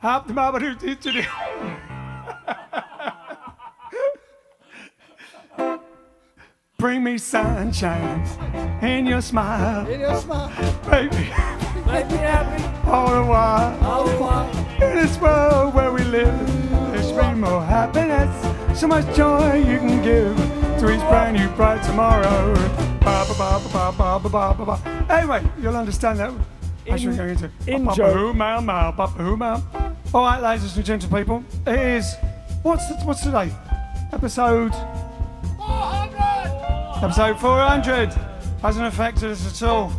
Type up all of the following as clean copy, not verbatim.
Up the mama to the. Bring me sunshine in your smile. In your smile. Baby. Make me happy. All the while. All the while. In this world where we live, there's been more happiness. So much joy you can give to each brand new bright tomorrow. Ba, ba, ba, ba, ba, ba, ba, ba, ba. Anyway, you'll understand that. As we're going into All right, ladies and gentlemen, people, it is what's today? Episode 400. Episode 400 hasn't affected us at all.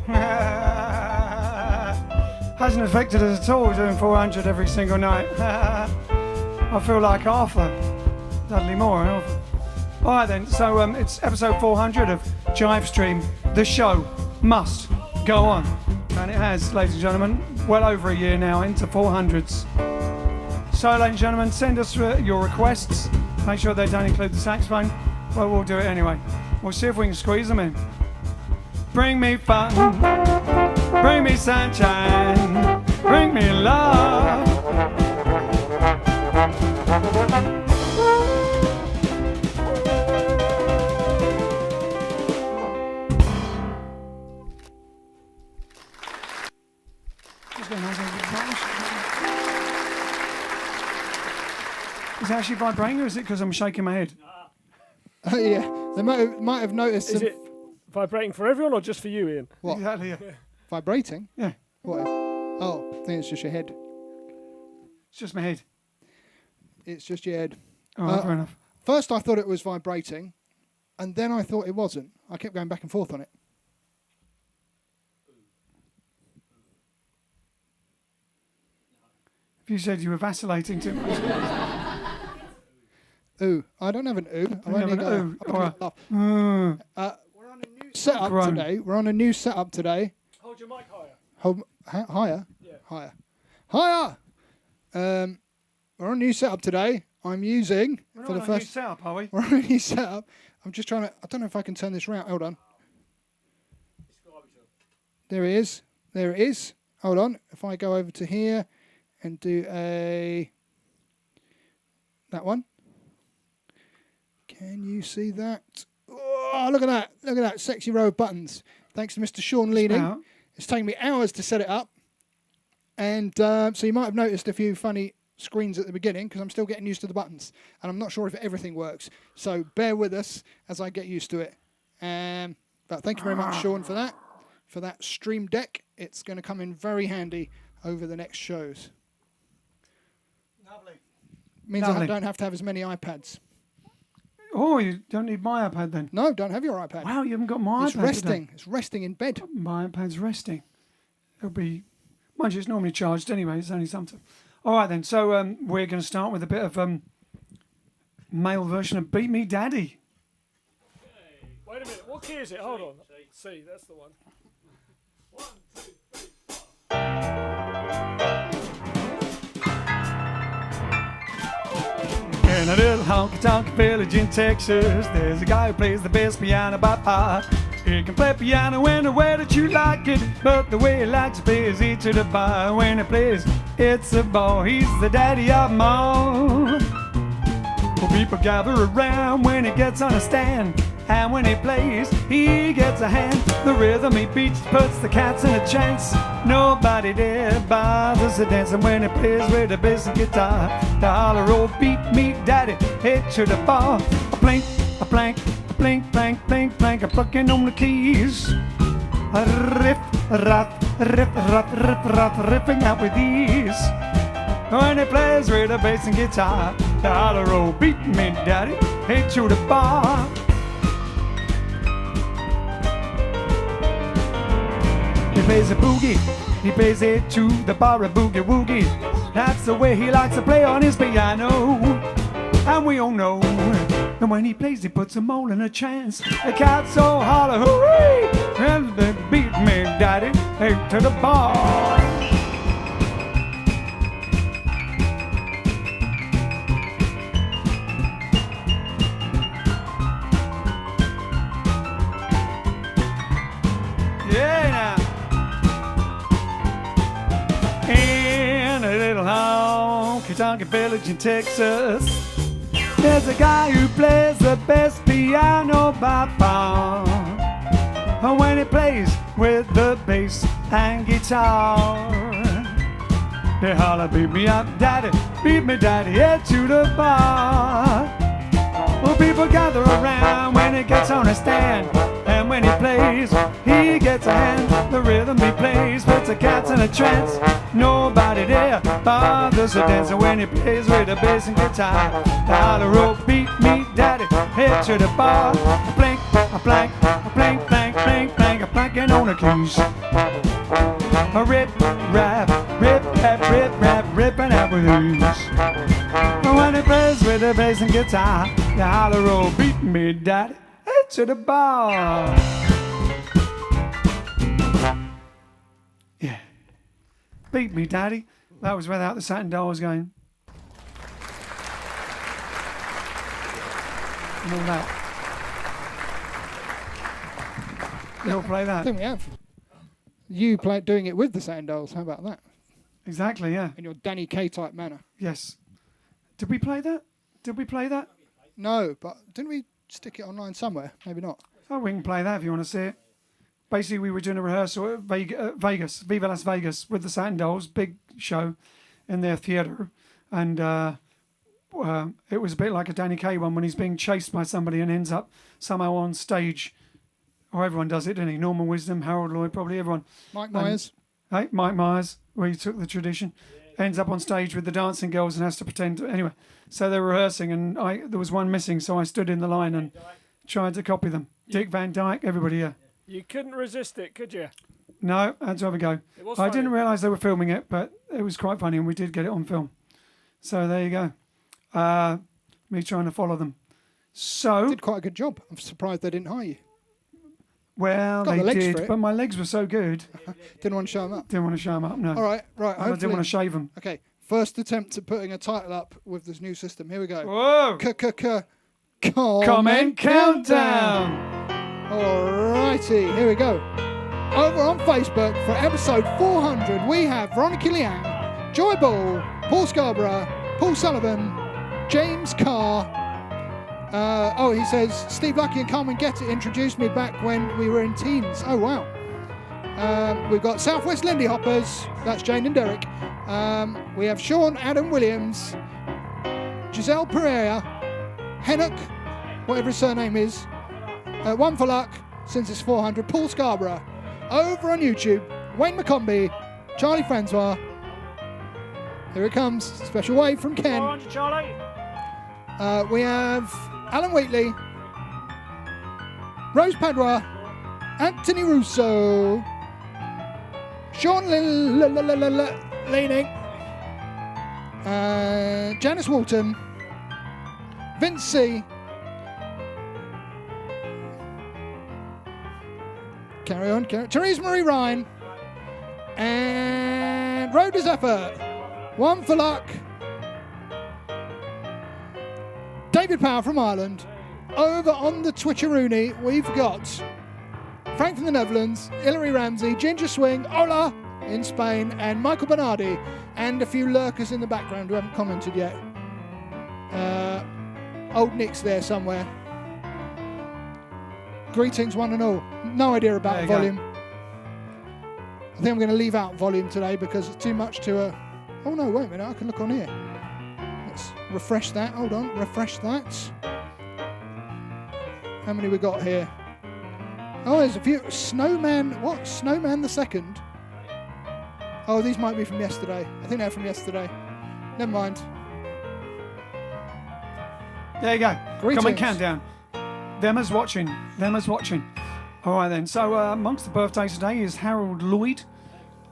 Hasn't affected us at all. Doing 400 every single night. I feel like Arthur, Dudley Moore. All right then. So it's episode 400 of JiveStream. The show must go on. And it has, ladies and gentlemen, well over a year now into 400s. So, ladies and gentlemen, send us your requests. Make sure they don't include the saxophone. Well, we'll do it anyway. We'll see if we can squeeze them in. Bring me fun. Bring me sunshine. Bring me love. Is it actually vibrating, or is it because I'm shaking my head? Yeah, they might have noticed. Is it vibrating for everyone or just for you, Ian? What? Exactly, yeah. Vibrating? Yeah. What? Oh, I think it's just your head. It's just my head. It's just your head. Oh, fair enough. First, I thought it was vibrating, and then I thought it wasn't. I kept going back and forth on it. If you said you were vacillating too much. Ooh, I don't have an ooh. You have an ooh. All right. We're on a new setup today. We're on a new setup today. Hold your mic higher. Higher? Yeah. Higher! We're on a new setup today. I'm using We're for not the on a new first. setup, are we? We're on a new setup. I'm just trying to. I don't know if I can turn this round. Hold on. There it is. There it is. Hold on. If I go over to here and do that one. Can you see that? Oh, look at that. Look at that sexy row of buttons. Thanks to Mr. Sean Leading. It's taken me hours to set it up. And so you might have noticed a few funny screens at the beginning because I'm still getting used to the buttons. And I'm not sure if everything works. So bear with us as I get used to it. But thank you very much, Sean, for that stream deck. It's going to come in very handy over the next shows. Lovely. Means Lovely. I don't have to have as many iPads. Oh, you don't need my iPad then? No, don't have your iPad. Wow, you haven't got my It's iPad resting. today. It's resting in bed. My iPad's resting. It'll be... Mind you, it's normally charged anyway. It's only something. All right, then. So we're going to start with a bit of male version of Beat Me Daddy. Okay. Wait a minute. What key is it? Hold on. C, that's the one. 1, 2, 3, 4. In a little honky-tonk village in Texas, there's a guy who plays the best piano by far. He can play piano in the way that you like it, but the way he likes to play is E to the bar. When he plays, it's a ball. He's the daddy of them all. Well, people gather around when he gets on a stand, and when he plays, he gets a hand. The rhythm he beats puts the cats in a trance. Nobody there bothers to dance, and when he plays with a bass and guitar, the holler, oh, beat me daddy, head to the bar. A blink, a plank, a blink, blank, blink, blank, a plucking on the keys. A riff, a rap, a riff, a rap, a riff, a rap, riffing out with ease. When he plays with a bass and guitar, the holler, oh, beat me daddy, head to the bar. He plays a boogie, he plays it to the bar, a boogie woogie. That's the way he likes to play on his piano. And we all know, and when he plays, he puts them all in a trance. The cats all holler, hooray! And they beat me, daddy, hey, to the bar. Yeah, now. In a little Donkey Village in Texas. There's a guy who plays the best piano by far. And when he plays with the bass and guitar, they holler, beat me up, daddy, beat me, daddy, head to the bar. Well, people gather around when he gets on a stand, and when he plays, he gets a hand. The rhythm he plays puts the cats in a trance. Nobody there bothers to dance. And when he plays with the bass and guitar, the holler, oh, beat me, daddy, head to the bar. A blink, a blank, a blink, blank, blink, blank, a blanking on the keys. A rip, rap, rip, rap, rip, rap, ripping out with ease. And when he plays with the bass and guitar, the holler, oh, beat me, daddy, head to the bar. Yeah. Beat me, daddy. That was without the satin dolls going. And all that. You all play I that? think we have. You doing it with the satin dolls. How about that? Exactly, yeah. In your Danny Kaye type manner. Yes. Did we play that? Did we play that? No, but didn't we stick it online somewhere? Maybe not. Oh, we can play that if you want to see it. Basically, we were doing a rehearsal at Vegas, Viva Las Vegas, with the Satin Dolls, big show in their theatre. And it was a bit like a Danny Kaye one when he's being chased by somebody and ends up somehow on stage. Or everyone does it, didn't he? Norman Wisdom, Harold Lloyd, probably everyone. Mike Myers. Hey, Mike Myers, where he took the tradition, ends up on stage with the dancing girls and has to pretend. Anyway, so they were rehearsing, and there was one missing, so I stood in the line and tried to copy them. Dick Van Dyke, everybody here. You couldn't resist it, could you? No, I had to have a go. I didn't realise they were filming it, but it was quite funny, and we did get it on film. So there you go. Me trying to follow them. So Did quite a good job. I'm surprised they didn't hire you. well, Got they the legs for did, it. but my legs were so good. Didn't want to show them up. Didn't want to show them up. No, All right, right. I didn't want to shave them. Okay, first attempt at putting a title up with this new system. Here we go. Whoa! Comment countdown. Alrighty, here we go. Over on Facebook for episode 400, we have Veronica Liang, Joy Ball, Paul Scarborough, Paul Sullivan, James Carr. He says, Steve Lucky and Carmen Getty introduced me back when we were in teens. Oh, wow. We've got Southwest Lindy Hoppers. That's Jane and Derek. We have Sean Adam Williams, Giselle Pereira, Hennock, whatever his surname is. One for luck, since it's 400. Paul Scarborough. Over on YouTube, Wayne McCombie, Charlie Francois. Here it comes. Special wave from Ken. 400, Charlie. We have Alan Wheatley, Rose Padua, Anthony Russo, Sean Leaning, Janice Walton, Vince C. Carry on. Therese Marie Ryan, and Rhoda's Effort. One for luck. David Power from Ireland. Over on the Twitcheroony, we've got Frank from the Netherlands, Hilary Ramsey, Ginger Swing, Ola in Spain, and Michael Bernardi, and a few lurkers in the background who haven't commented yet. Old Nick's there somewhere. Greetings, one and all. No idea about volume. I think I'm going to leave out volume today because it's too much to... Oh no, wait a minute, I can look on here. Let's refresh that. Hold on, refresh that. How many we got here? Oh, there's a few. Snowman, what? Snowman the Second? Oh, these might be from yesterday. I think they're from yesterday. Never mind. There you go. Greetings. Comment countdown. Them as watching. Them as watching. All right then. So amongst the birthdays today is Harold Lloyd.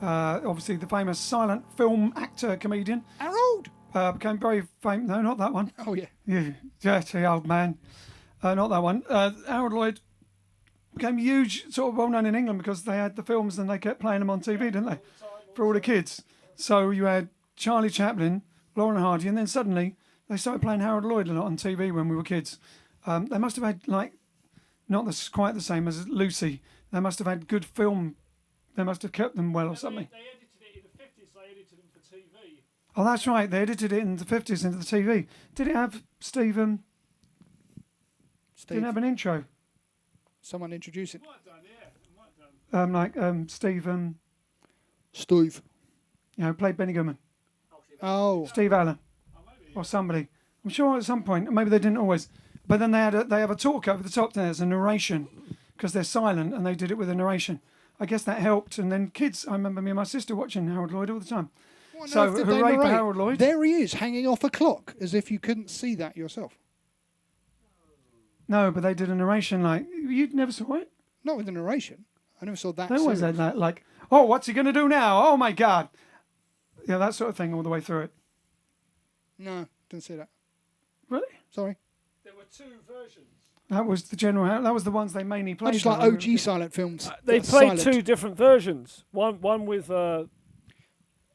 Obviously the famous silent film actor, comedian. Harold! Became very famous. No, not that one. Oh, yeah. You dirty old man. Not that one. Harold Lloyd became huge, sort of well known in England because they had the films and they kept playing them on TV, didn't they? For all the kids. So you had Charlie Chaplin, Lauren Hardy, and then suddenly they started playing Harold Lloyd a lot on TV when we were kids. They must have had, not quite the same as Lucy. They must have had good film. They must have kept them well or something. They edited it in the 50s, they edited them for TV. Oh, that's right. They edited it in the 50s into the TV. Did it have Steve? Didn't have an intro. Someone introduce it. Steve. Steve. You know, played Benny Goodman. Oh. Steve Allen. Or somebody. I'm sure at some point. Maybe they didn't always. But then they have a talk over the top. There's a narration because they're silent, and they did it with a narration. I guess that helped. And then kids. I remember me and my sister watching Harold Lloyd all the time. So hooray for Harold Lloyd. There he is, hanging off a clock, as if you couldn't see that yourself. No, but they did a narration like you never saw it. Not with the narration. I never saw that. They always had that, like, oh, what's he going to do now? Oh my God, yeah, that sort of thing all the way through it. No, didn't see that. Really? Sorry. There were 2 versions. That was the general. That was the ones they mainly played. I just like OG silent films. They played 2 different versions. One with.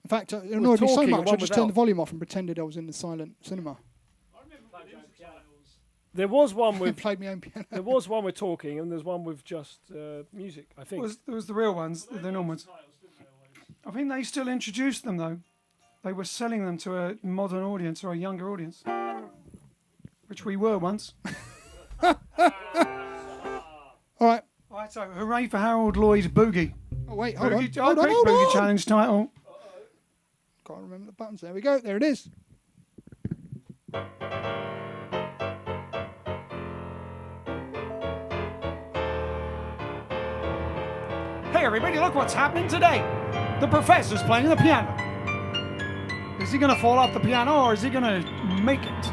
In fact, it annoyed me so talking, much, I one just turned the without. volume off and pretended I was in the silent cinema. There was one I with. played my own piano. There was one with talking, and there's one with just music. I think. There was the real ones, the normal ones. I think they still introduced them though. They were selling them to a modern audience or a younger audience, which we were once. All right. All right, so hooray for Harold Lloyd Boogie. Oh, wait, hold on. Boogie, Hold on, great hold Boogie on. Challenge title. Can't remember the buttons. There we go. There it is. Hey everybody, look what's happening today. The professor's playing the piano. Is he going to fall off the piano or is he going to make it?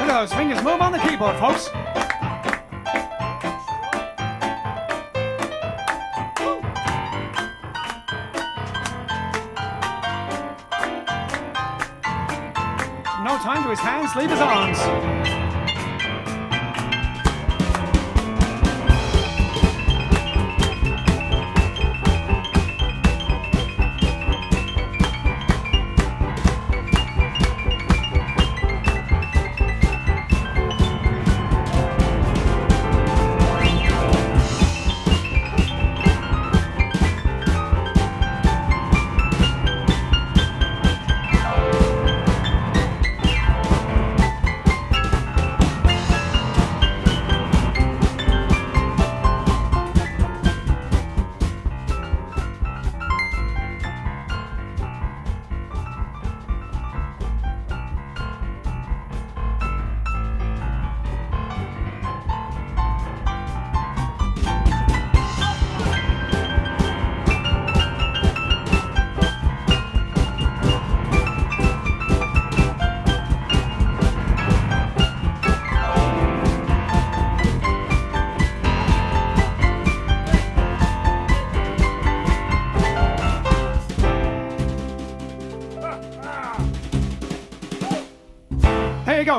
Those fingers move on the keyboard, folks. No time to his hands, leave his arms.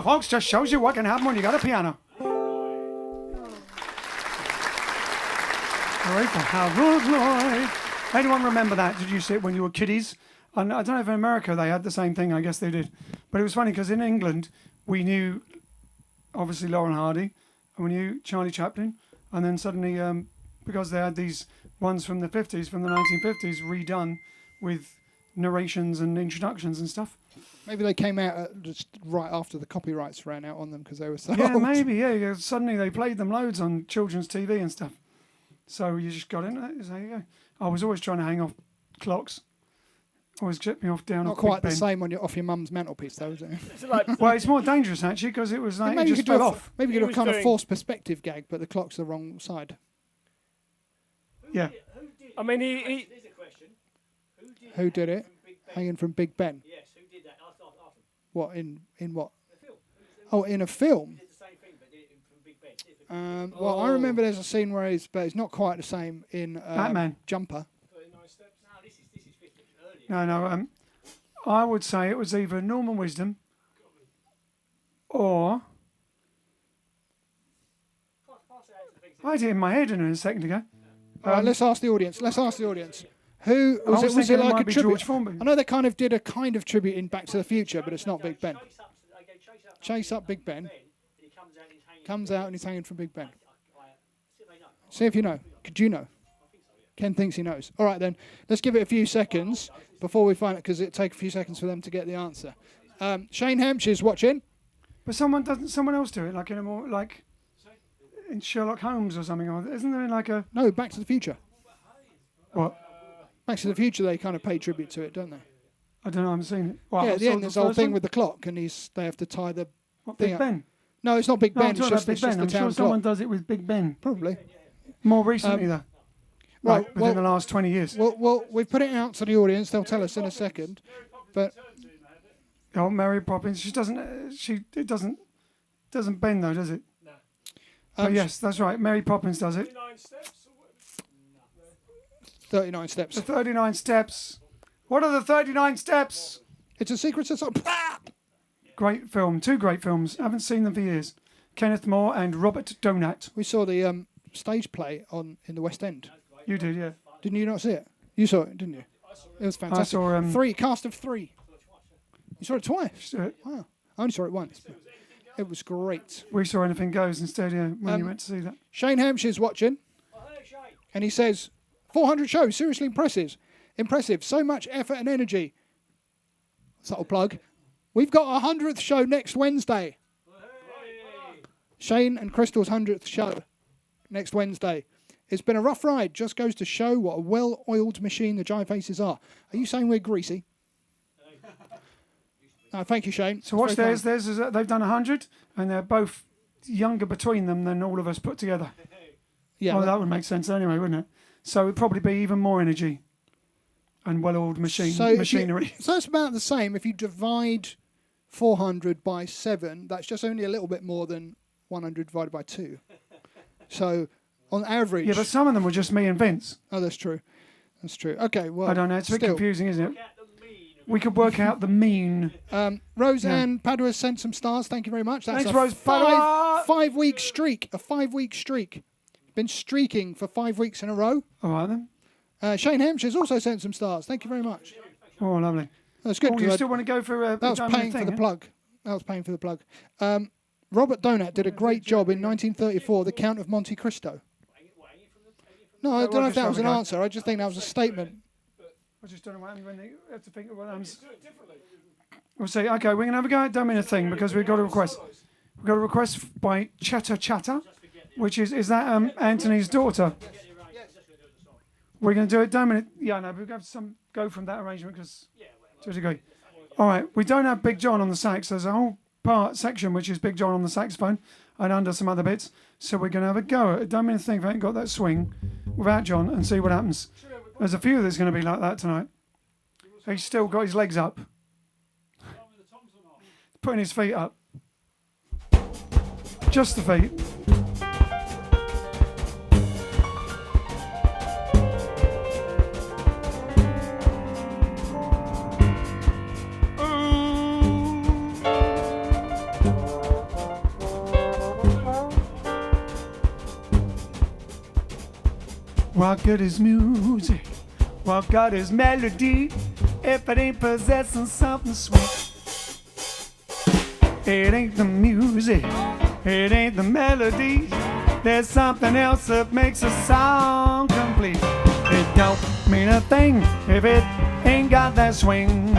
folks. Just shows you what can happen when you got a piano. Grateful. How good, Lloyd. Anyone remember that? Did you see it when you were kiddies? And I don't know if in America they had the same thing. I guess they did. But it was funny because in England we knew, obviously, Laurel and Hardy, and we knew Charlie Chaplin, and then suddenly, because they had these ones from the 50s, from the 1950s, redone with narrations and introductions and stuff. Maybe they came out just right after the copyrights ran out on them because they were so Yeah, old. maybe, yeah. Suddenly they played them loads on children's TV and stuff. So you just got into it. So there you go. I was always trying to hang off clocks. Always get me off down Not off quite Big the Ben. same on off your mum's mantelpiece, though, is it? Is it like, Well, it's more dangerous actually because it was like maybe it you just could do fell a, off. maybe you He could have was kind of doing- forced perspective gag, but the clock's the wrong side. Yeah. I mean, he Here's a question. Who did it? Big Ben? Hanging from Big Ben. Yes, who did that? Ask them. What in what? The film. Oh, in a film. Did the same thing, but did it from Big Ben. Well, I remember there's a scene where but it's not quite the same in Batman. Jumper. 39 steps. No, this is 50 earlier. No. I would say it was either Norman Wisdom or I had it in my head a second ago. All right, let's ask the audience. Who was I it? Was was thinking it it like might a be tribute? George Formby. I know they kind of did a kind of tribute in Back to the Future, but it's not Big Ben. Chase up Big Ben. He comes out and he's hanging. Comes out and he's hanging from Big Ben. See if they know. See if you know. Could you know? Ken thinks he knows. All right, then. Let's give it a few seconds before we find it, because it'll take a few seconds for them to get the answer. Shane Hampshire's watching. But someone else do it like in a more like in Sherlock Holmes or something? Or isn't there like a No, Back to the Future. what? Back to the Future, they kind of pay tribute to it, don't they? I don't know. I haven't seen it. Well, Yeah, I at the saw end, there's the whole first thing one. with the clock, and they have to tie the What, thing Big up. Ben. No, it's not Big No, Ben. I'm It's talking just, about Big it's just Ben. the I'm sure town someone clock. does it with Big Ben. Probably. More recently, though. Right, Like, within the last 20 years. Well, we've put it out to the audience. They'll tell us in a second. But Oh, Mary Poppins. It doesn't bend though, does it? No. But yes, that's right. Mary Poppins does it. 39 steps. 39 steps. The 39 steps. What are the 39 steps? It's a secret society. Great film. Two great films. Haven't seen them for years. Kenneth More and Robert Donat. We saw the stage play in the West End. You did, yeah. Didn't you not see it? You saw it, didn't you? It was fantastic. saw, cast of 3. You saw it twice? Uh, Wow. I only saw it once. It was great. We saw Anything Goes instead, yeah, when you went to see that. Shane Hampshire's watching, and he says, 400 shows, seriously impressive. Impressive. So much effort and energy. Subtle plug. We've got our 100th show next Wednesday. Shane and Crystal's 100th show next Wednesday. It's been a rough ride. Just goes to show what a well-oiled machine the Jive Aces are. Are you saying we're greasy? Thank you, Shane. So watch It's very theirs. Theirs is they've done 100, and they're both younger between them than all of us put together. kind. Yeah, Well, that would make sense anyway, wouldn't it? So it'd probably be even more energy and well-oiled machinery. So it's about the same. If you divide 400 by 7, that's just only a little bit more than 100 divided by 2. So on average... Yeah, but some of them were just me and Vince. Oh, that's true. That's true. Okay, well... I don't know. It's a bit still. confusing, isn't it? We could work out the mean. Roseanne Padua sent some stars. Thank you very much. That's Thanks, a Rose Padua. 5-week streak. A 5-week streak. Been streaking for 5 weeks in a row. All right, then. Shane Hampshire's also sent some stars. Thank you very much. Oh, lovely. That's good. Oh, 'cause you I- still want to go for that was paying for the plug. That was paying for the plug. Robert Donat did a great job in 1934, The Count of Monte Cristo. No, I don't know if that was an answer. I just think that was a statement. I just don't know what happens when they have to think of what happens. We'll say, okay, we're going to have a go at Don't Mean a Thing because we've got a request. We've got a request by Chatter, which is that Anthony's daughter. We're going to do it. Don't Mean it. Yeah, no, we've got some go from that arrangement because to a degree. All right, we don't have Big John on the sax. There's a whole section which is Big John on the saxophone and under some other bits. So we're going to have a go at it. Don't Mean a Thing if I ain't got that swing without John and see what happens. There's a few that's going to be like that tonight. He's still got his legs up. Putting his feet up. Just the feet. Ooh. What good is music? What good is melody if it ain't possessing something sweet? It ain't the music, it ain't the melody. There's something else that makes a song complete. It don't mean a thing if it ain't got that swing.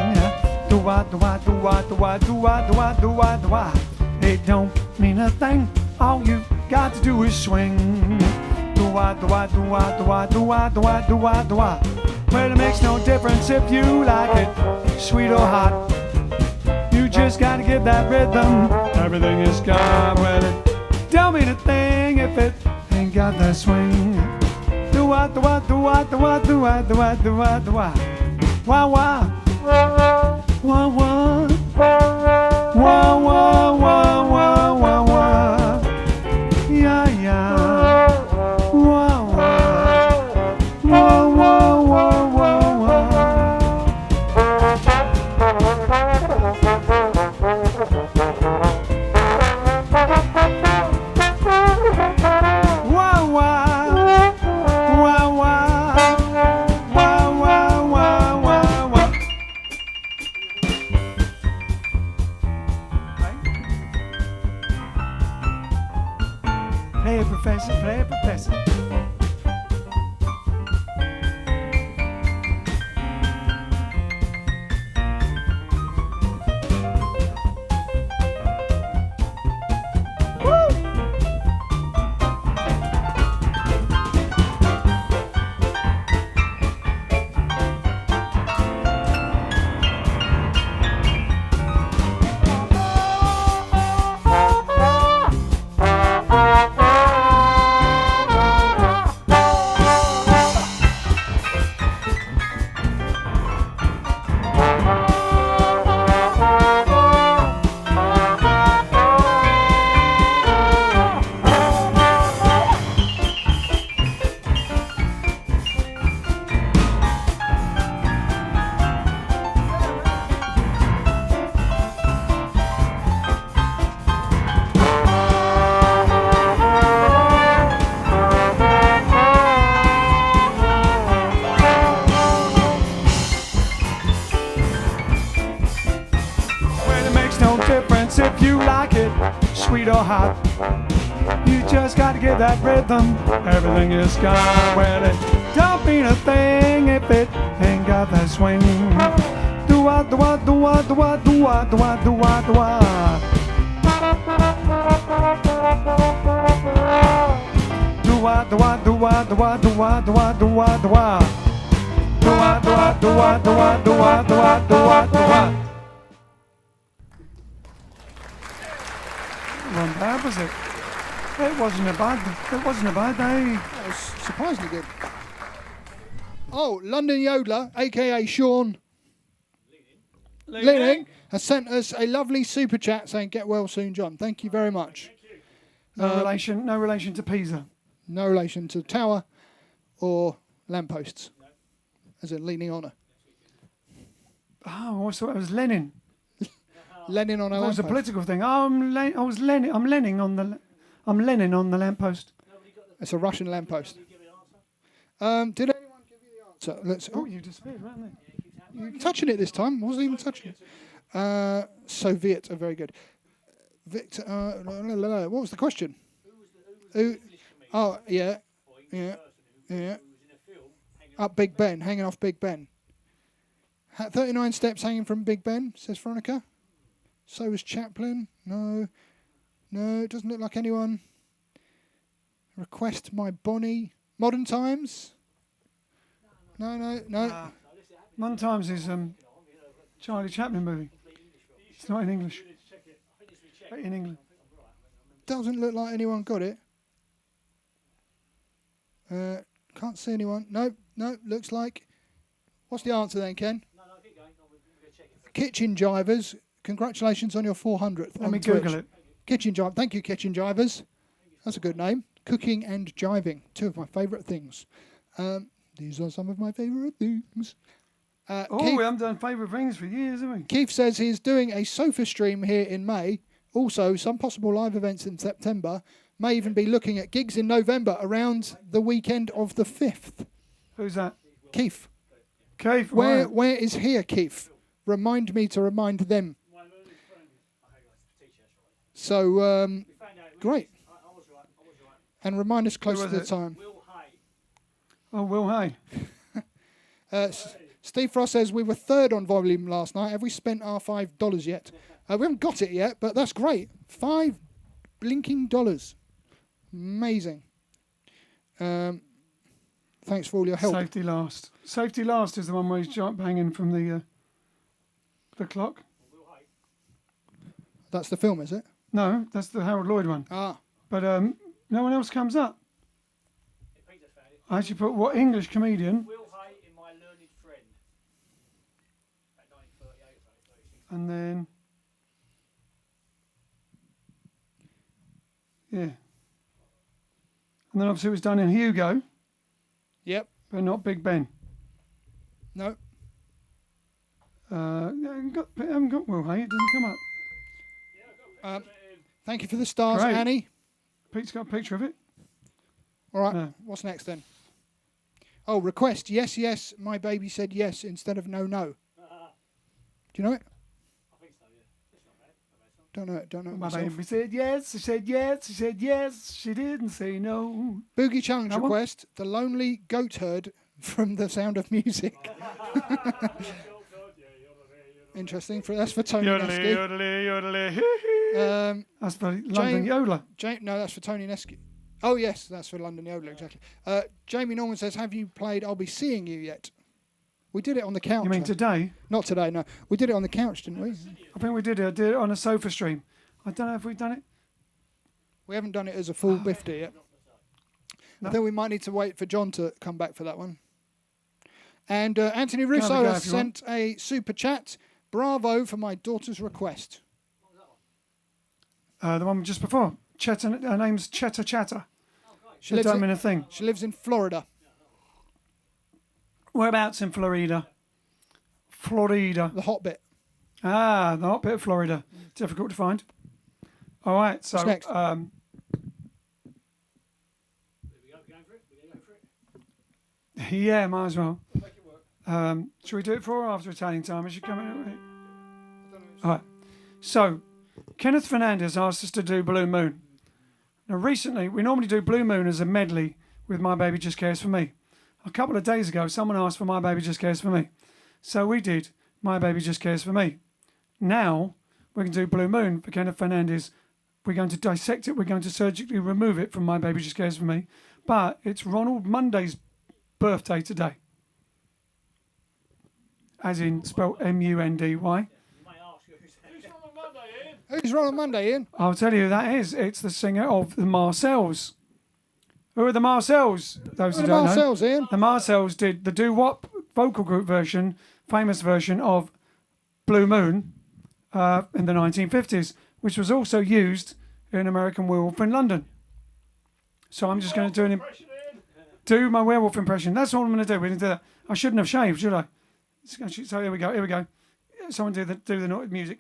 Do-wah, do-wah, do-wah, do-wah, do-wah, do-wah, do-wah, do-wah. It don't mean a thing, all you got to do is swing. Do-wah, do-wah, do-wah, do-wah, do-wah, do-wah, do-wah, do-wah. Well, it makes no difference if you like it sweet or hot. You just gotta get that rhythm, everything is gone. Well, it don't mean a thing if it ain't got that swing. Do-wah, do-wah, do-wah, do-wah, do-wah, do-wah, do-wah, do-wah. Wah-wah, wah-wah, wah-wah, wah-wah, wah-wah. Yeah-yeah, wah-wah, wah-wah, wah-wah, Play it, professor, play it, professor. If you like it sweet or hot, you just gotta get that rhythm, everything is gone. Well, it don't mean a thing if it ain't got that swing. Do-wah, do-wah, do-wah, do-wah, do-wah, do-wah, do-wah, do-wah. Do-wah, do-wah, do-wah, do-wah, do-wah, do-wah, do-wah, do-wah. Do-wah, do-wah, do-wah, do-wah, do-wah, do-wah, do-wah, do-wah. Wasn't bad, was it? It wasn't a bad day. That was surprisingly good. Oh, London Yodeler, aka Sean Leaning, has sent us a lovely super chat saying, "Get well soon, John." Thank you very much. No relation to Pisa. No relation to tower or lampposts, as in leaning on her. Oh, I thought it was Lenin. Lenin on a It was lamppost. a political thing. I'm Lenin on the lamppost. It's a Russian lamppost. Did anyone give you the answer? Let's. Oh, you disappeared, weren't they? You touching it this time? I wasn't even touching it. Soviet are very good. Victor. What was the question? Who? Oh, yeah. Up Big Ben, hanging off Big Ben. 39 steps hanging from Big Ben, says Veronica. So was Chaplin. No, it doesn't look like anyone. Request my Bonnie. Modern Times. No. Modern Times is Charlie Chaplin movie. It's not in English. In England. Doesn't look like anyone got it. Can't see anyone. No. Looks like. What's the answer then, Ken? No, keep going. I'm going to check it. Kitchen Jivers. Congratulations on your 400th. Let me Google it. Kitchen Jive. Thank you, Kitchen Jivers. That's a good name. Cooking and jiving. Two of my favourite things. These are some of my favourite things. We haven't done favourite things for years, have we? Keith says he's doing a sofa stream here in May. Also, some possible live events in September. May even be looking at gigs in November around the weekend of the 5th. Who's that? Keith. Keith. Where is here, Keith? Remind me to remind them. So, great. And remind us close to the time. Oh, Will Hay. Steve Frost says, we were third on volume last night. Have we spent our $5 yet? We haven't got it yet, but that's great. $5 blinking dollars. Amazing. Thanks for all your help. Safety last. Safety last is the one where he's banging from the clock. That's the film, is it? No, that's the Harold Lloyd one. Ah. But no one else comes up. I actually put what English comedian. Will Hay in My Learned Friend. At 1938, 36. And then. Yeah. And then obviously it was done in Hugo. Yep. But not Big Ben. No. I haven't got Will Hay. It doesn't come up. Thank you for the stars, Great. Annie. Pete's got a picture of it. All right. No. What's next then? Oh, request. Yes, yes. My baby said yes instead of no, no. Do you know it? I think so, yeah. It's not bad. Don't know it My myself. baby said yes. She said yes. She said yes. She didn't say no. Boogie challenge That one? request. The lonely goat herd from The Sound of Music. Interesting. That's for Tony Yodelay, Nesky. yodelay, yodelay. That's for London Yodeler. No, that's for Tony Nesky. Oh, yes, that's for London Yodeler, exactly. Jamie Norman says, have you played I'll Be Seeing You yet? We did it on the couch. You mean today? Not today, no. We did it on the couch, didn't we? I think we did it. I did it on a sofa stream. I don't know if we've done it. We haven't done it as a full bifty yet. No. I think we might need to wait for John to come back for that one. And Anthony Have a Russo go has if you sent a super chat. Bravo for my daughter's request. The one just before. Cheddar, her name's Cheddar Chatter. She lives, Done in a thing. she lives in Florida. Whereabouts in Florida? Florida. The hot bit. Ah, the hot bit of Florida. Difficult to find. All right, so What's next? There we go. Going for it? We're going for it? yeah, might as well. Make it work. Should we do it before or after Italian time? Is she coming in? All right. So, Kenneth Fernandez asked us to do Blue Moon. Now, recently, we normally do Blue Moon as a medley with My Baby Just Cares For Me. A couple of days ago, someone asked for My Baby Just Cares For Me. So we did My Baby Just Cares For Me. Now, we're going to do Blue Moon for Kenneth Fernandez. We're going to dissect it. We're going to surgically remove it from My Baby Just Cares For Me. But it's Ronald Monday's birthday today. As in, spelled M-U-N-D-Y. You may ask who's Who's on Monday, Ian? Who's Ronald Monday, Ian? I'll tell you who that is. It's the singer of the Marcells. Who are the Marcells? Those who The don't know. Marcells, Ian. The Marcells did the doo-wop vocal group version, famous version of Blue Moon in the 1950s, which was also used in American Werewolf in London. So I'm just going to do my werewolf impression. That's all I'm going to do. We didn't do that. I shouldn't have shaved, should I? So here we go. Here we go. Someone do the music.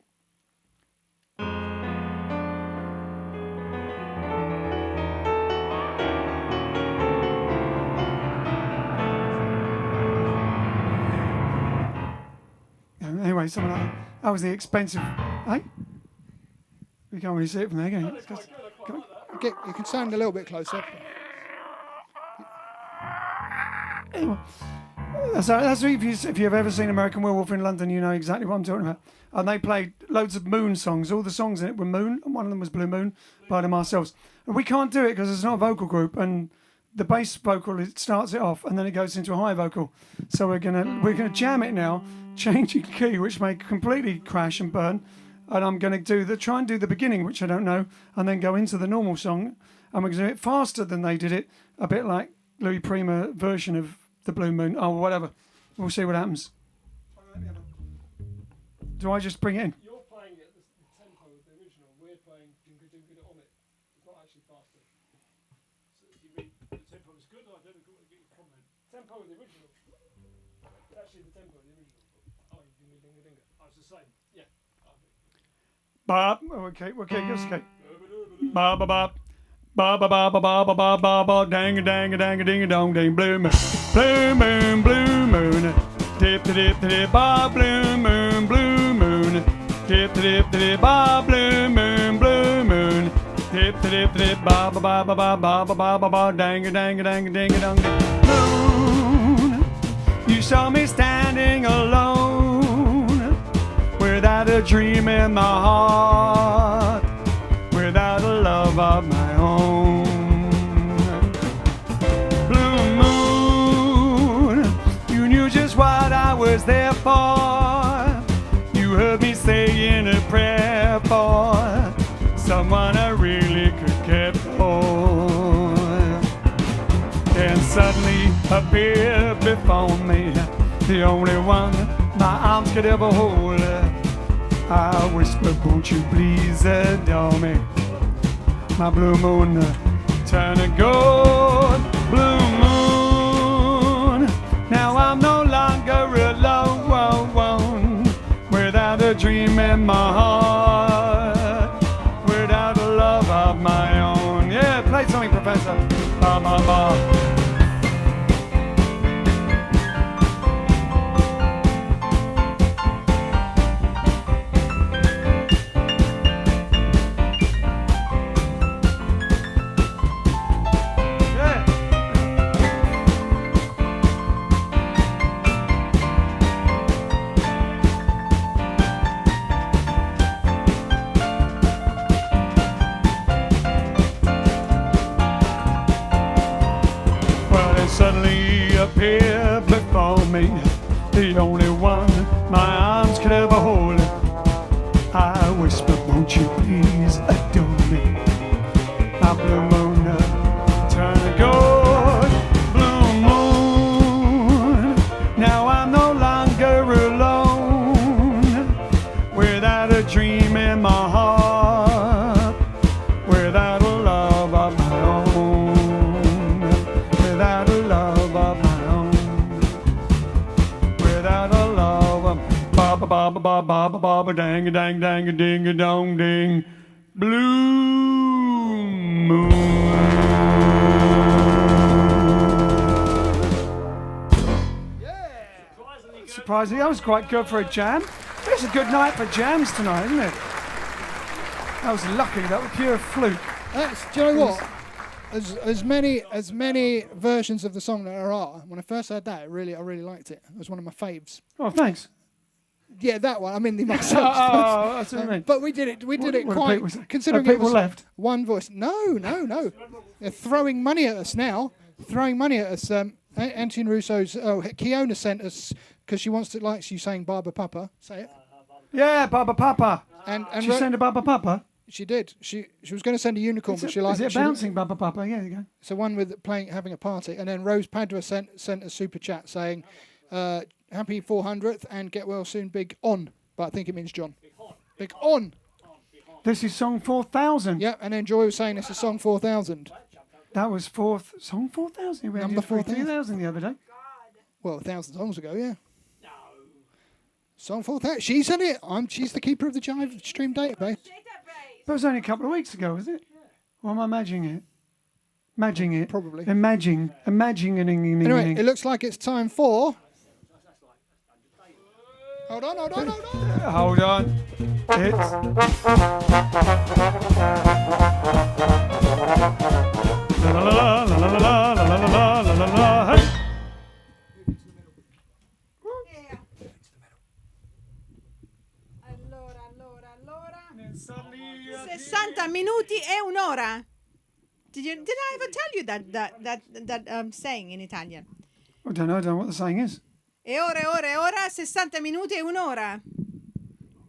Anyway, something like that. That was the expensive. Hey, you can't really see it from there, can you? It's just- You can sound a little bit closer. That's if you've ever seen American Werewolf in London, you know exactly what I'm talking about. And they played loads of Moon songs. All the songs in it were Moon, and one of them was Blue Moon by the Marcells. And we can't do it because it's not a vocal group, and the bass vocal it starts it off, and then it goes into a high vocal. So we're gonna jam it now, changing key, which may completely crash and burn. And I'm gonna try and do the beginning, which I don't know, and then go into the normal song, and we're gonna do it faster than they did it, a bit like Louis Prima version of the Blue Moon, or whatever. We'll see what happens. Do I just bring it in? You're playing it the tempo of the original. We're playing Dinka Dinka on it. It's not actually faster. So you mean the tempo is good? I don't know. Get your comment. Tempo of the original. Actually, the tempo of the original. Oh, you mean Dinka Dinka? Oh, it's the same. Yeah. Bop. Okay, okay. Bop, bop, bop. Ba ba ba ba ba ba ba ba ba dang a dang a dang a ding a dong ding blue moon, blue moon, blue moon, dip dip dip ba blue moon, dip dip dip ba blue moon, dip dip dip ba ba ba ba ba ba ba ba ba ba dang a dang a dang a ding a dong ding moon. You saw me standing alone, without a dream in my heart, without a love of my own. Blue moon, you knew just what I was there for. You heard me saying a prayer for someone I really could care for. Then suddenly appeared before me, the only one my arms could ever hold. I whispered, won't you please adore me? My blue moon turn to gold. Blue moon, now I'm no longer alone, without a dream in my heart, without a love of my own. Yeah, play something, Professor. Ba ba ba. Suddenly appeared before me, the only one my arms could ever hold. I whispered, won't you please adore me? My blue moon turn to gold. Blue moon, now I'm no longer alone, without a dream in my heart, without a love of my own, without a love of my own, without a love of ba ba ba ba ba ba ba ba dang a dang dang a ding a dong ding. Blue moon. Surprisingly, that was quite good for a jam. It's a good night for jams tonight, isn't it? That was lucky. That was pure fluke. Do you know what? As many versions of the song there are, when I first heard that, I really liked it. It was one of my faves. Oh, thanks. Yeah, that one. I mean, the myself. Oh, that's what I mean. But we did it quite. Considering people it was left. one voice. No. They're throwing money at us now. Anthony Russo's. Kiona sent us because she wants to like you saying Baba Papa. Say it. Yeah, Baba Papa. And she sent a Baba Papa. She did. She was going to send a unicorn, but she liked. Is it bouncing Baba Papa? Yeah, there you go. So one with having a party, and then Rose Padua sent a super chat saying, "Happy 400th and get well soon, Big On." But I think it means John. Big On. This is song 4000. Yeah, and then Joy was saying this is song 4000. That was song 4000. We Number did 4000 the other day. Well, 1,000 songs ago, yeah. No. Song 4000. She said it. She's the keeper of the JiveStream database. That was only a couple of weeks ago, was it? Or am I imagining it? Imagining it? Probably. Imagining. Anyway, it looks like it's time for... Hold on. Hold on. It's... La la la la la la la la la la la. Hey. Allora. 60 minuti e un'ora. Did I ever tell you that saying in Italian? I don't know what the saying is. E ora, 60 minuti e un'ora.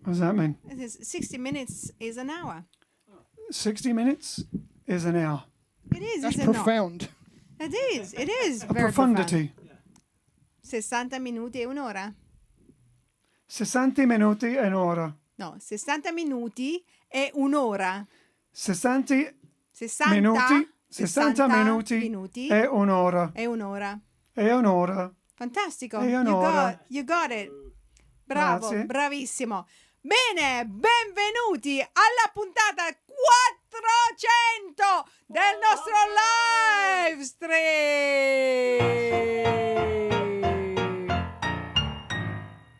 What does that mean? 60 minutes is an hour. 60 minutes is an hour. It is. That's profound. It is. A Very profundity. Profound. 60 minuti e un'ora. 60 minuti e un'ora. No, 60 minuti e un'ora. 60 minuti e un'ora. E un'ora. E un'ora. Fantastico. E un'ora. You got it. Bravo, Grazie. bravissimo. Bene, benvenuti alla puntata 400 del nostro live stream.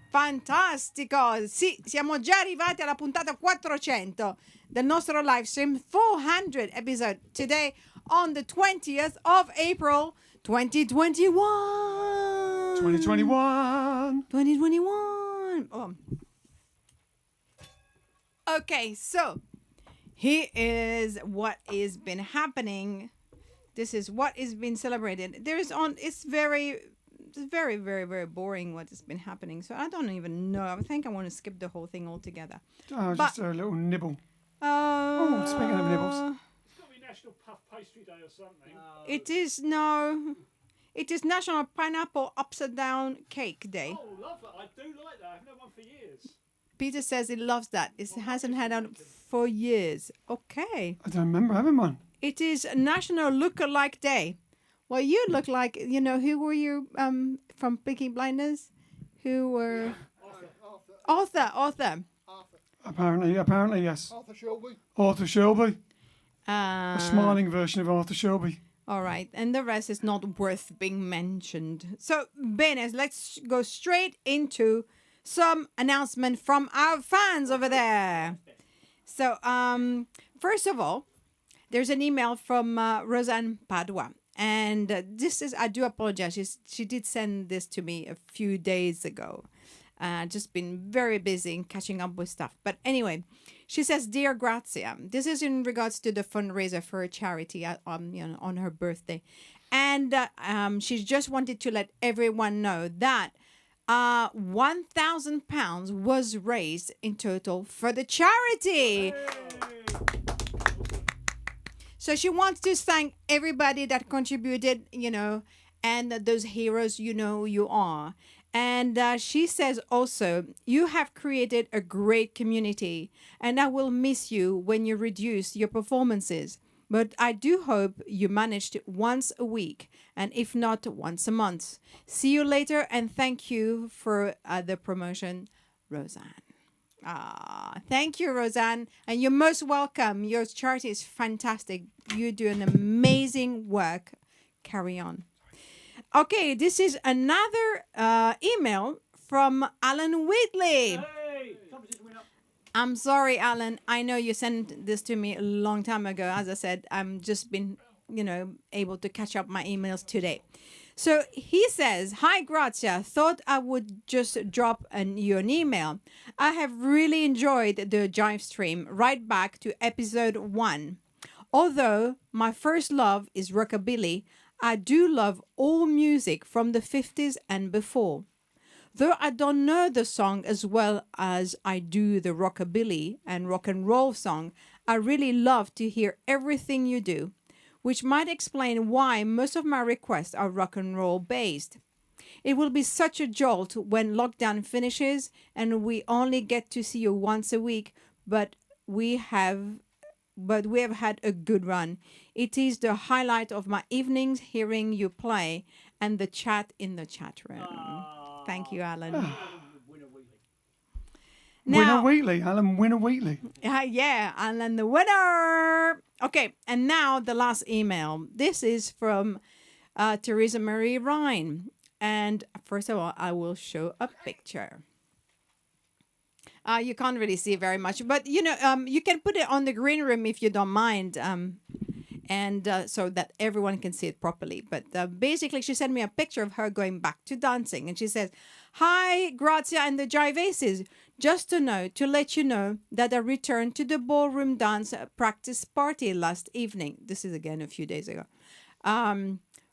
Fantastico! Sì, siamo già arrivati alla puntata 400 del nostro live stream, 400 episode today on the 20th of April 2021. 2021. 2021. Oh. Okay, so here is what is been happening. This is what is being celebrated. It's very, very boring what has been happening. So I don't even know. I think I want to skip the whole thing altogether. Oh, just a little nibble. Speaking of nibbles. It's got to be National Puff Pastry Day or something. It is National Pineapple Upside Down Cake Day. Oh, lovely. I do like that. I haven't had one for years. Peter says he loves that. It hasn't had one for years. Okay. I don't remember having one. It is National Look-alike Day. Well, you look like, who were you from Peaky Blinders? Who were... Arthur. Apparently, yes. Arthur Shelby. A smiling version of Arthur Shelby. All right. And the rest is not worth being mentioned. So, Benes, let's go straight into some announcement from our fans over there. So, first of all, there's an email from Roseanne Padua. And I do apologize. She did send this to me a few days ago. Just been very busy in catching up with stuff. But anyway, she says, Dear Grazia, this is in regards to the fundraiser for a charity on her birthday. And she just wanted to let everyone know that £1,000 was raised in total for the charity. So she wants to thank everybody that contributed, and those heroes you are. And she says also, you have created a great community, and I will miss you when you reduce your performances. But I do hope you managed once a week, and if not, once a month. See you later, and thank you for the promotion, Roseanne. Thank you, Roseanne, and you're most welcome. Your charity is fantastic. You do an amazing work. Carry on. Okay, this is another email from Alan Wheatley. Hey! Competition winner. I'm sorry, Alan. I know you sent this to me a long time ago. As I said, I'm just been, able to catch up my emails today. So he says, Hi, Grazia. Thought I would just drop you an email. I have really enjoyed the JiveStream right back to episode 1. Although my first love is rockabilly, I do love all music from the 50s and before. Though I don't know the song as well as I do the rockabilly and rock and roll song, I really love to hear everything you do, which might explain why most of my requests are rock and roll based. It will be such a jolt when lockdown finishes and we only get to see you once a week, but we have had a good run. It is the highlight of my evenings hearing you play and the chat in the chat room. Thank you, Alan. Winner Wheatley, Alan Winner Wheatley. Yeah, Alan the winner. Okay, and now the last email. This is from Teresa Marie Ryan. And first of all, I will show a picture. You can't really see very much, but you can put it on the green room if you don't mind, and so that everyone can see it properly. But basically, she sent me a picture of her going back to dancing, and she says, "Hi, Grazia and the Jive Aces. Just to let you know that I returned to the ballroom dance practice party last evening. This is again a few days ago.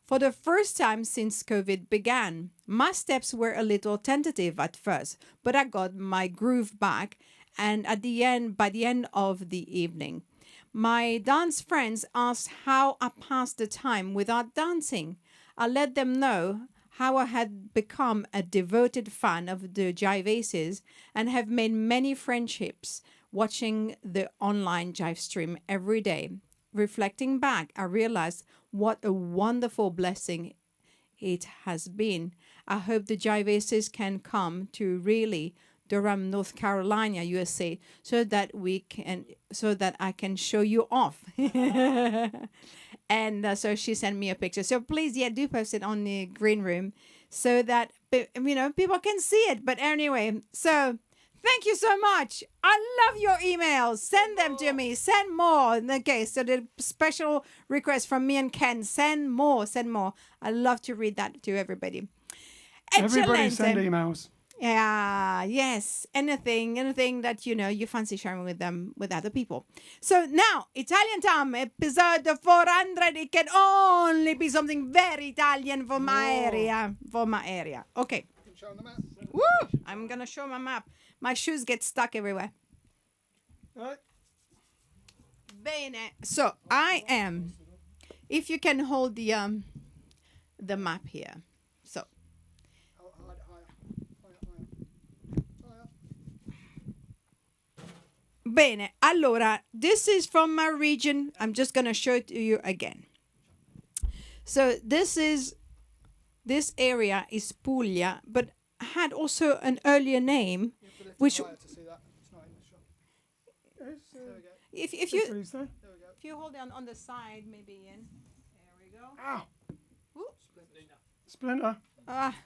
For the first time since COVID began. My steps were a little tentative at first, but I got my groove back, and by the end of the evening, my dance friends asked how I passed the time without dancing. I let them know how I had become a devoted fan of the Jive Aces and have made many friendships watching the online Jive stream every day. Reflecting back, I realized what a wonderful blessing it has been. I hope the Jive Aces can come to really Durham, North Carolina, USA, so that I can show you off. And so she sent me a picture. So please, yeah, do post it on the green room so that people can see it. But anyway, so thank you so much. I love your emails. Send them to me. Send more. Okay, so the special request from me and Ken. Send more. Send more. I love to read that to everybody. Everybody send emails. Yeah, yes. Anything that you fancy sharing with other people. So now, Italian time, episode 400. It can only be something very Italian for my area. Okay. Show them the map. Woo! I'm gonna show my map. My shoes get stuck everywhere. Right. Bene. So I am. If you can hold the map here. So. Bene. Allora, this is from my region. I'm just gonna show it to you again. So this area is Puglia, but had also an earlier name, which if you hold it on the side, maybe Ian. There we go. Ow! Ooh. Splinter. Ah.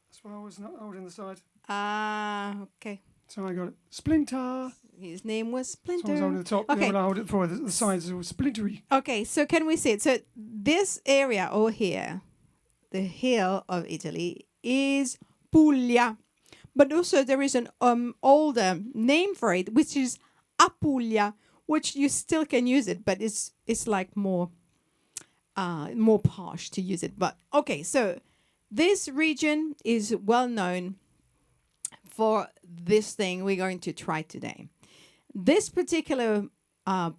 That's why I was not holding the side. Okay. So I got it. Splinter. His name was So I was Splinter. holding the top. Okay. When I hold it for the sides were splintery. Okay, so can we see it? So this area over here, the hill of Italy, is Puglia. But also there is an older name for it, which is Apulia, which you still can use it, but it's like more posh to use it. But okay, so this region is well known for this thing we're going to try today. This particular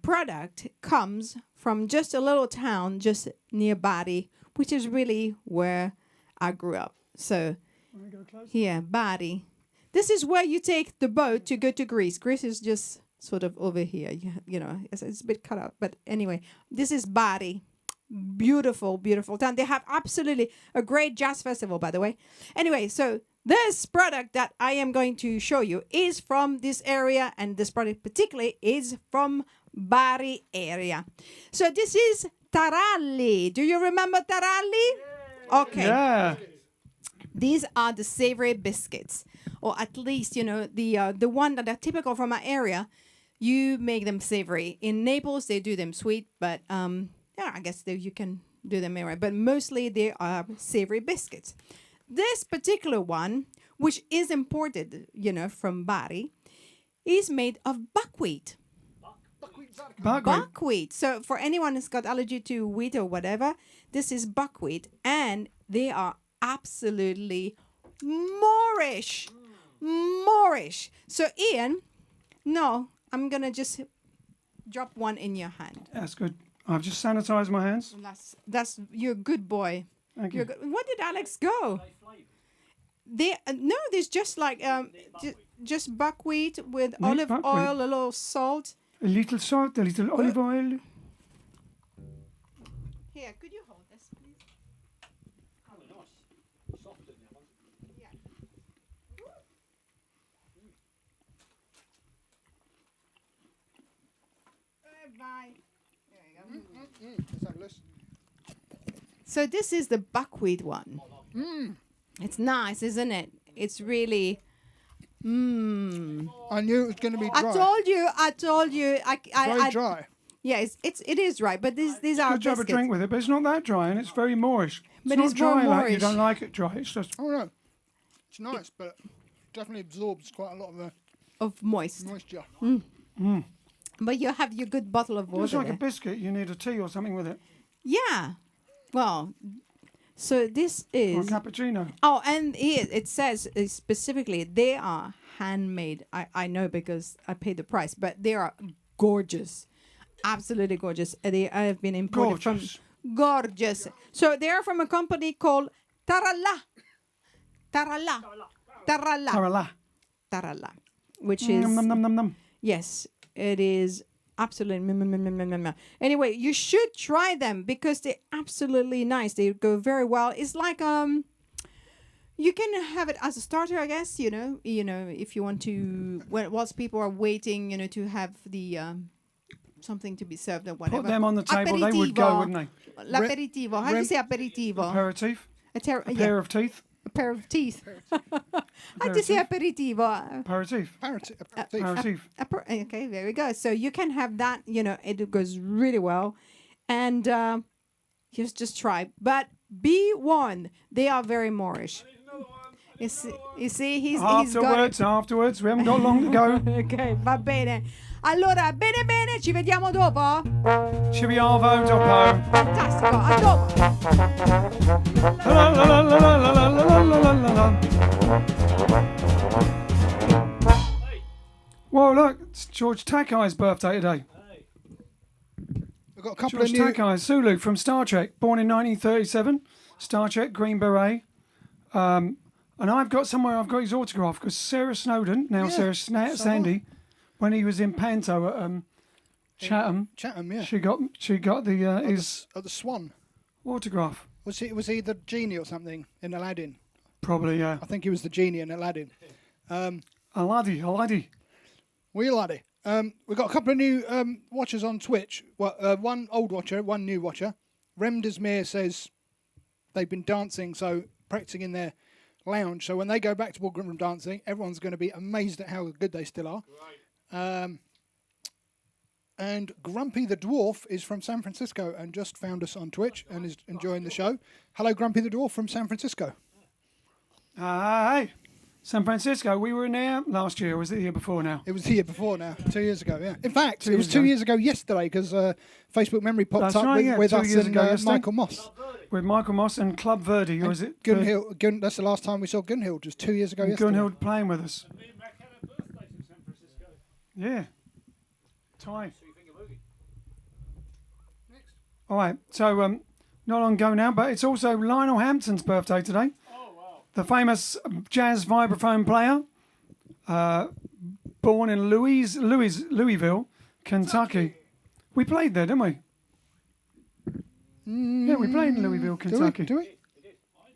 product comes from just a little town just near Bari, which is really where I grew up. So here, Bari. This is where you take the boat to go to Greece. Greece is just sort of over here. It's a bit cut out. But anyway, this is Bari. Beautiful, beautiful town. They have absolutely a great jazz festival, by the way. Anyway, so this product that I am going to show you is from this area, and this product particularly is from Bari area. So this is Tarali. Do you remember Tarali? Okay. Yeah. These are the savory biscuits, or at least the one that are typical from our area. You make them savory. In Naples, they do them sweet, but I guess you can do them anyway. But mostly they are savory biscuits. This particular one, which is imported, from Bari, is made of buckwheat. Buckwheat. So for anyone who's got allergy to wheat or whatever, this is buckwheat, and they are absolutely Moorish. Moorish. So Ian, no, I'm gonna just drop one in your hand. That's good. I've just sanitized my hands. That's you're a good boy. Thank you. Where did Alex go? There's just like just buckwheat with olive oil, a little salt. A little salt, a little olive oil. Here, could you hold this, please? Yeah. Bye. There you go. So this is the buckwheat one. It's nice, isn't it? It's really. I knew it was going to be dry. I told you. Very dry. Yeah, it is dry, but these are Good job biscuits. of drink with it, but it's not that dry, and it's very Moorish. But not it's dry more like you Moorish. don't like it dry. It's just Oh no, it's nice, but definitely absorbs quite a lot of the Of moist. moisture. But you have your good bottle of water. it's like a there. biscuit. You need a tea or something with it, Yeah. Well, so this or a is. cappuccino. Oh, and it says specifically they are handmade. I know because I paid the price, but they are gorgeous. Absolutely gorgeous. They have been imported Gorgeous. from. Gorgeous. So they are from a company called Tarala. Tarala. Tarala. Which is. Num, num, num, num. Yes, it is absolutely. Anyway, you should try them because they're absolutely nice. They go very well. It's like You can have it as a starter, I guess. You know, if you want to, whilst people are waiting, to have the something to be served or whatever. Put them on the table, they would go, wouldn't they? L'aperitivo. How do you say aperitivo? Aperitif. A pair of teeth. A pair of teeth. How do you say aperitivo? Aperitif. Aperitif. Okay, there we go. So you can have that. It goes really well, and just try. But be warned, they are very Moorish. You see, he's Afterwards, we haven't got long to go. Ok, va bene. Allora, bene, ci vediamo dopo. Ci vediamo dopo. Fantastico, a dopo. Whoa, look, it's George Takei's birthday today. We've got a couple George of new... Takei, Sulu from Star Trek, born in 1937. Star Trek, Green Beret. And I've got his autograph because Sarah Snowden, now Sarah Sandy, when he was in Panto at Chatham, yeah. she got the his the Swan autograph. Was he the genie or something in Aladdin? Probably, yeah. I think he was the genie in Aladdin. Aladdin. We've got a couple of new watchers on Twitch. One old watcher, one new watcher. Remdesmere says they've been dancing, so practicing in their lounge. So when they go back to ballroom dancing, everyone's going to be amazed at how good they still are. Right. And Grumpy the Dwarf is from San Francisco and just found us on Twitch and is enjoying the show. Hello, Grumpy the Dwarf from San Francisco. Hi. San Francisco, we were in there last year. Was it the year before now? It was the year before now, 2 years ago, yeah. In fact, it was 2 years ago yesterday because Facebook memory popped up with us and Michael Moss. With Michael Moss and Club Verdi, or was it? Gunhill, that's the last time we saw Gunhill, just 2 years ago yesterday. Gunhill playing with us. Yeah. Time. All right, so not long ago now, but it's also Lionel Hampton's birthday today. The famous jazz vibraphone player, born in Louisville, Kentucky. We played there, didn't we? Yeah, we played in Louisville, Kentucky. Do we?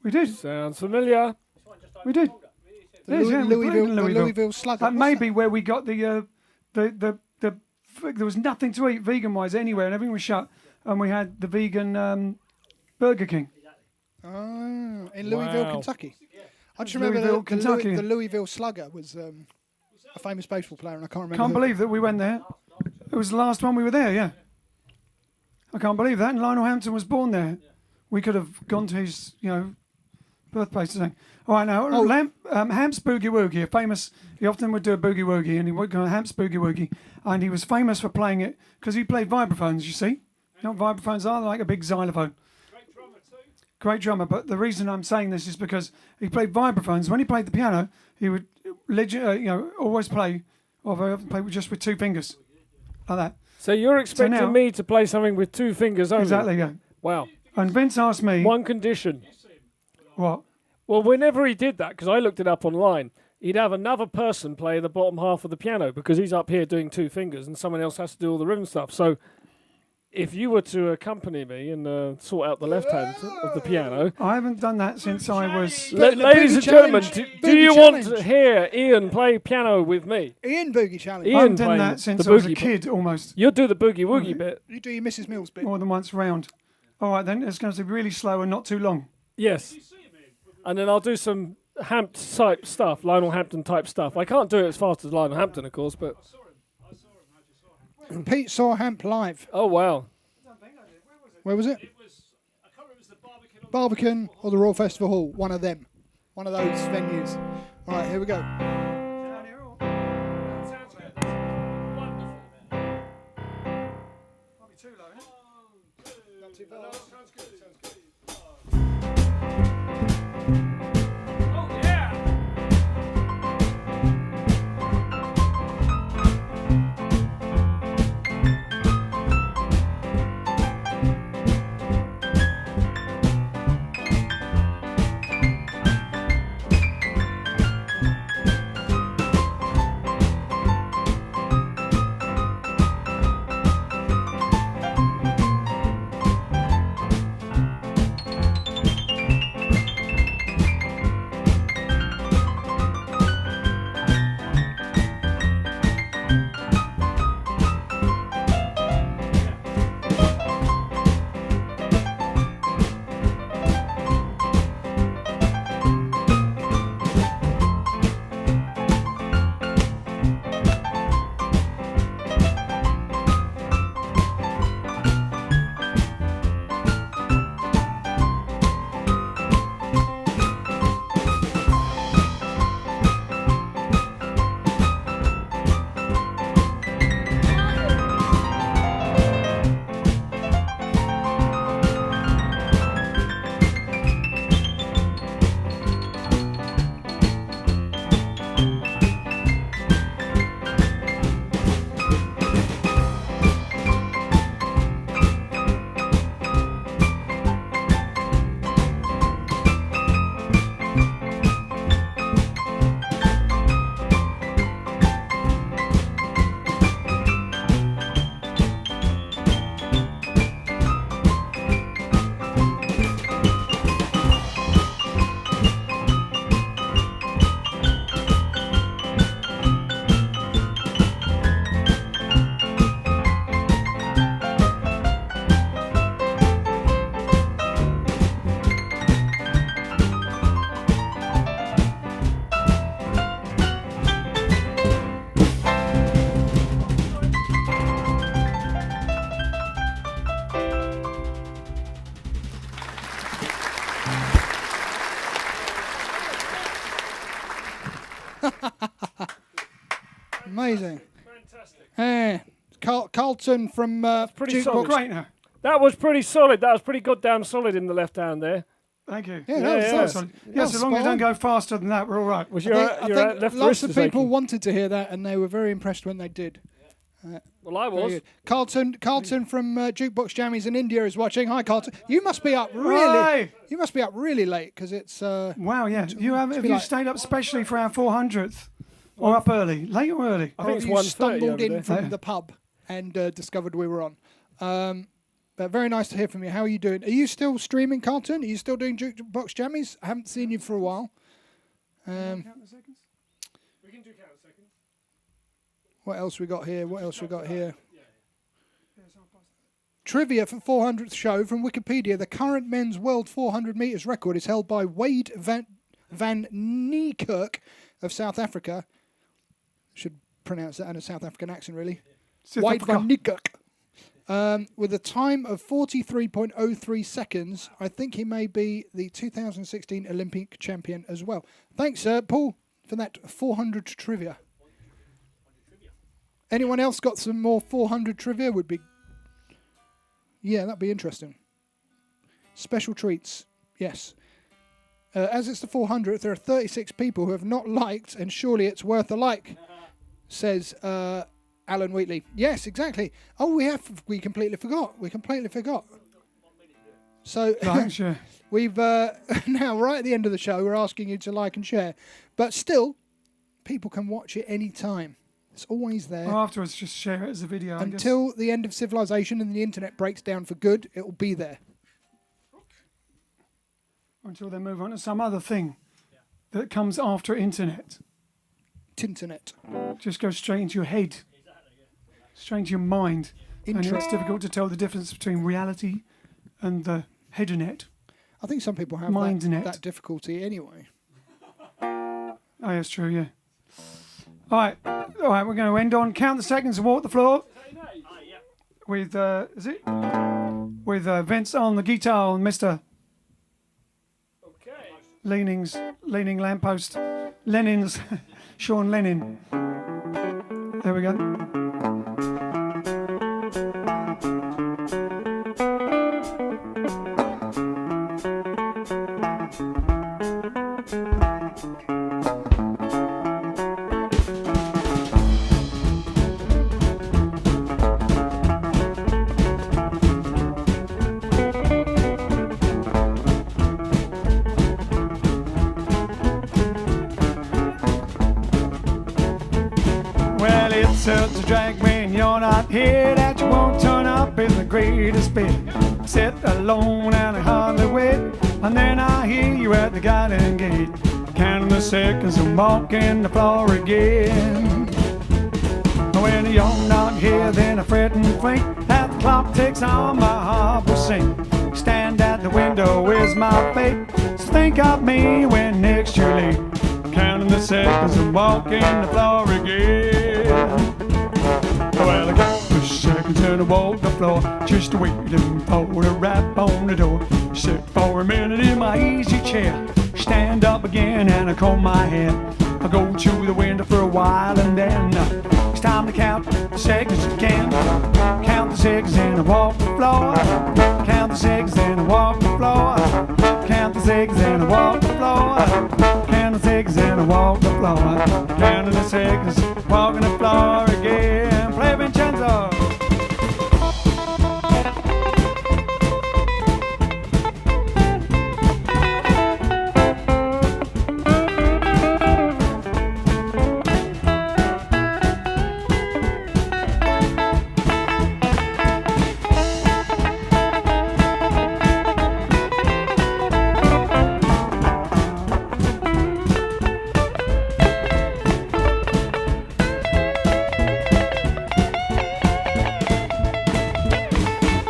We did. Sounds familiar. We did. Louisville Slugger. That may be where we got the there was nothing to eat vegan-wise anywhere, and everything was shut, and we had the vegan Burger King. In Louisville, Kentucky. I just remember the Louisville Slugger was a famous baseball player, and I can't remember. Can't believe that we went there. It was the last one we were there, yeah. I can't believe that. And Lionel Hampton was born there. We could have gone to his, birthplace today. All right, now, Hamp's Boogie Woogie, he often would do a Boogie Woogie, and he would go Hamp's Boogie Woogie, and he was famous for playing it, because he played vibraphones, you see. You know what vibraphones are? Like a big xylophone. Great drummer, but the reason I'm saying this is because he played vibraphones. When he played the piano, he would always play, or very often play just with 2 fingers, like that. So you're expecting me to play something with 2 fingers only? Exactly, yeah. Wow. And Vince asked me... One condition. What? Well, whenever he did that, because I looked it up online, he'd have another person play the bottom half of the piano, because he's up here doing 2 fingers, and someone else has to do all the rhythm stuff. So... if you were to accompany me and sort out the left hand of the piano... I haven't done that since I was... Ladies and gentlemen, do you want to hear Ian play piano with me? Ian Boogie Challenge. I haven't done that since I was a kid, almost. You'll do the Boogie Woogie bit. You do your Mrs. Mills bit. More than once round. All right, then. It's going to be really slow and not too long. Yes. And then I'll do some Hamp-type stuff, Lionel Hampton-type stuff. I can't do it as fast as Lionel Hampton, of course, but... Pete saw Hamp live. Oh, wow. Where was it? Barbican or the Royal Festival Hall. One of them. One of those venues. All right, here we go. Sounds good. Wonderful. Might be too low, isn't it? Not too far. Sounds good. Oh, yeah. Amazing. Fantastic. Carlton from pretty solid. Jukebox. Great now. That was pretty solid. That was pretty goddamn solid in the left hand there. Thank you. Yeah, Yeah, So, yeah. yes, as long as you don't go faster than that, we're all right. Was I your, think, your I think left lots wrist of is people aching? wanted to hear that, and they were very impressed when they did. Well, I Very was. good. Carlton from Jukebox Jammies in India is watching. Hi, Carlton. You must be up really. Hi. You must be up really late because it's. Wow, yeah. Have be you like- stayed up specially for our 400th? Or up early? Late or early? I think it's you 1:30 stumbled over in there. from the pub and discovered we were on. But very nice to hear from you. How are you doing? Are you still streaming, Carlton? Are you still doing Jukebox Jammies? I haven't seen you for a while. We can do count seconds. What else we got here? Trivia for 400th show from Wikipedia. The current men's world 400 metres record is held by Wade van Niekerk of South Africa. Should pronounce that in a South African accent, really. Wade van Niekerk. With a time of 43.03 seconds. I think he may be the 2016 Olympic champion as well. Thanks, Paul, for that 400 trivia. Anyone else got some more 400 trivia? Would be... Yeah, that'd be interesting. Special treats, yes. As it's the 400th, there are 36 people who have not liked, and surely it's worth a like, says Alan Wheatley. Yes, exactly. Oh, we completely forgot. So Right, sure. we've now, right at the end of the show, we're asking you to like and share. But still, people can watch it any time. It's always there. Or afterwards, just share it as a video. I guess. Until the end of civilization and the internet breaks down for good, it will be there. Until they move on to some other thing that comes after internet. Tinternet. Just go straight into your head. Straight into your mind. And it's Interest. difficult to tell the difference between reality and the headernet. I think some people have Mindnet. that difficulty anyway. Oh, that's true, yeah. All right, we're going to end on Count the Seconds and Walk the Floor. With, is it? With Vince on the guitar and Mr. Okay. Leaning lamppost. Lenin's, Sean Lennon. There we go. Well, it's hard to drag when you're not here. That you won't turn up is the greatest bit. Sit alone and I hardly wait, and then I hear you at the garden gate, counting the seconds and walking the floor again. When you're not here, then I fret and think that the clock ticks on, my heart will sink. Stand at the window is my fate, so think of me when next you're late, counting the seconds and walking the floor again. Well, I count the seconds and I walk the floor, just waiting for the rap on the door. Sit for a minute in my easy chair, stand up again and I comb my hair. I go to the window for a while and then it's time to count the seconds again. Count the seconds and I walk the floor. Count the seconds and I walk the floor. Count the seconds and I walk the floor. Count the seconds and I walk the floor. Counting the seconds, walking the floor again. Play Vincenzo.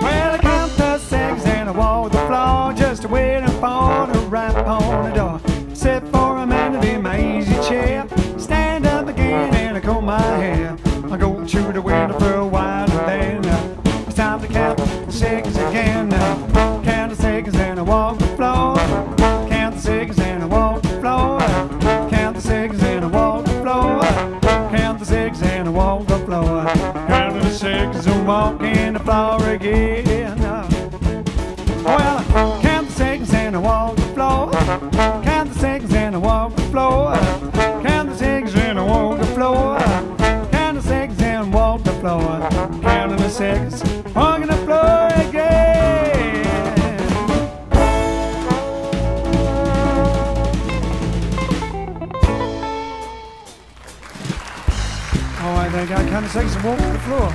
Well, I count the seconds and I walk the floor, just waiting for the rap on the door. Sit for a minute in my easy chair, stand up again and I comb my hair. I go to the window for a while and then it's time to count the seconds again. Count the seconds and I walk the floor. Count the seconds and I walk the floor. Count the seconds and I walk the floor. Count the seconds and I going to take some walk on the floor.